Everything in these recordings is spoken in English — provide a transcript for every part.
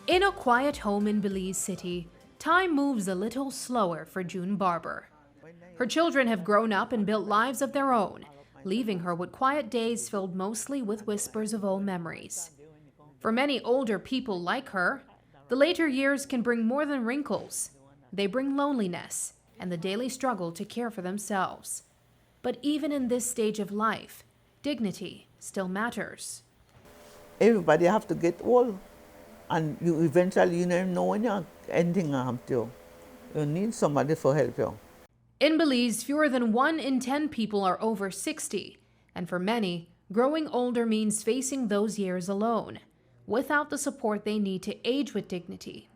In a quiet home in Belize City, time moves a little slower for June Barber. Her children have grown up and built lives of their own, leaving her with quiet days filled mostly with whispers of old memories. For many older people like her, the later years can bring more than wrinkles. They bring loneliness and the daily struggle to care for themselves. But even in this stage of life, dignity still matters. Everybody have to get old, and you eventually you never know when anything happens to you. You need somebody to help you. In Belize, fewer than 1 in 10 people are over 60, and for many, growing older means facing those years alone, without the support they need to age with dignity.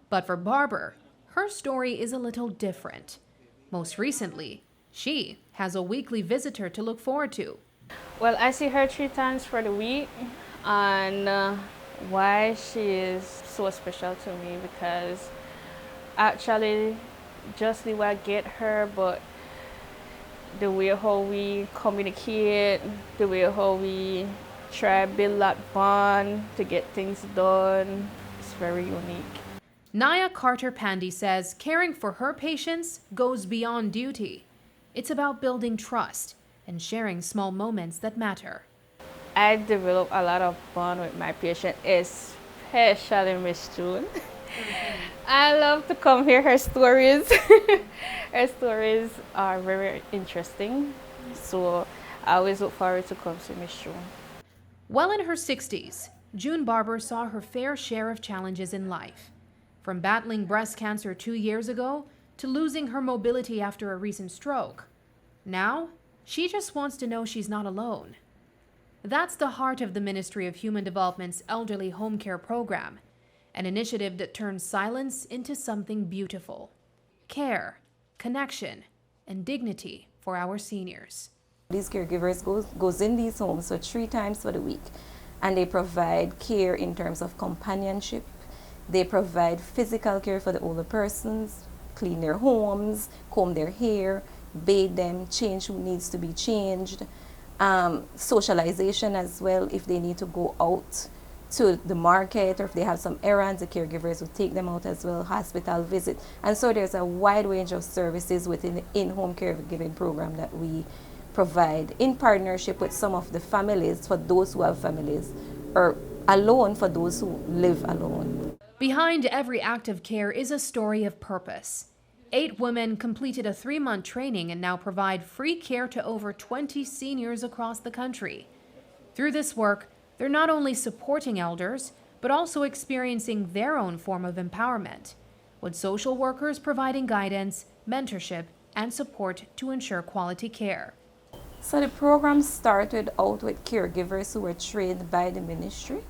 But for Barber, her story is a little different. Most recently, she has a weekly visitor to look forward to. Well, I see her 3 times for the week, and why she is so special to me because actually just the way I get her, but the way how we communicate, the way how we try to build that bond to get things done, it's very unique. Naya Carter-Pandy says caring for her patients goes beyond duty. It's about building trust and sharing small moments that matter. I develop a lot of bond with my patient, especially Miss June. I love to come hear her stories. Her stories are very interesting, so I always look forward to come to Miss June. Well in her 60s, June Barber saw her fair share of challenges in life. From battling breast cancer 2 years ago to losing her mobility after a recent stroke. Now, she just wants to know she's not alone. That's the heart of the Ministry of Human Development's Elderly Home Care Program, an initiative that turns silence into something beautiful. Care, connection, and dignity for our seniors. These caregivers goes in these homes for 3 times for the week, and they provide care in terms of companionship. They provide physical care for the older persons, clean their homes, comb their hair, bathe them, change who needs to be changed, socialization as well. If they need to go out to the market or if they have some errands, the caregivers will take them out as well, hospital visit. And so there's a wide range of services within the in-home caregiving program that we provide in partnership with some of the families for those who have families, or alone for those who live alone. Behind every act of care is a story of purpose. 8 women completed a 3-month training and now provide free care to over 20 seniors across the country. Through this work, they're not only supporting elders, but also experiencing their own form of empowerment, with social workers providing guidance, mentorship, and support to ensure quality care. So the program started out with caregivers who were trained by the ministry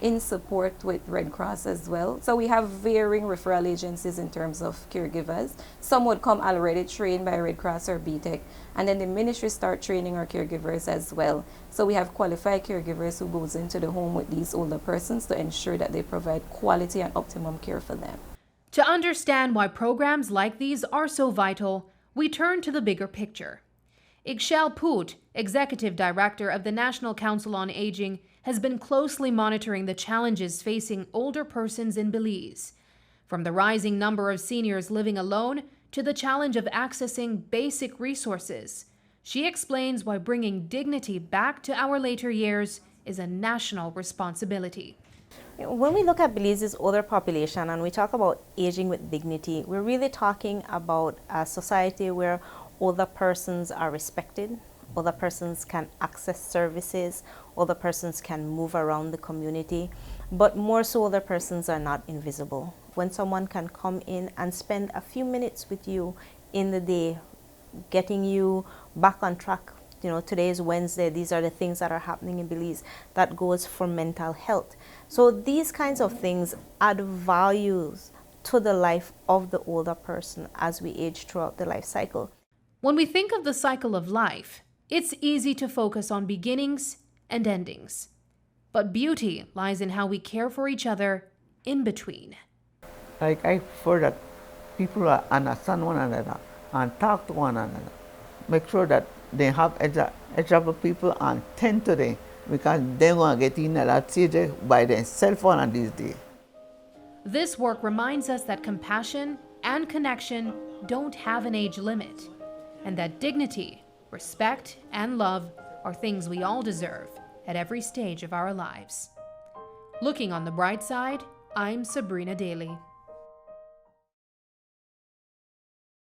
in support with Red Cross as well. So we have varying referral agencies in terms of caregivers. Some would come already trained by Red Cross or BTEC, and then the ministry start training our caregivers as well. So we have qualified caregivers who goes into the home with these older persons to ensure that they provide quality and optimum care for them. To understand why programs like these are so vital, we turn to the bigger picture. Ikshal Poot, Executive Director of the National Council on Aging, has been closely monitoring the challenges facing older persons in Belize. From the rising number of seniors living alone to the challenge of accessing basic resources, she explains why bringing dignity back to our later years is a national responsibility. When we look at Belize's older population and we talk about aging with dignity, we're really talking about a society where older persons are respected, older persons can access services, older persons can move around the community, but more so older persons are not invisible. When someone can come in and spend a few minutes with you in the day, getting you back on track. You know, today is Wednesday, these are the things that are happening in Belize. That goes for mental health. So these kinds of things add values to the life of the older person as we age throughout the life cycle. When we think of the cycle of life, it's easy to focus on beginnings and endings. But beauty lies in how we care for each other in between. Like I prefer that people understand one another and talk to one another. Make sure that they have other people and tend to them, because they're going to get in that stage by themselves one of these days. This work reminds us that compassion and connection don't have an age limit, and that dignity, respect, and love are things we all deserve at every stage of our lives. Looking on the bright side, I'm Sabreena Daly.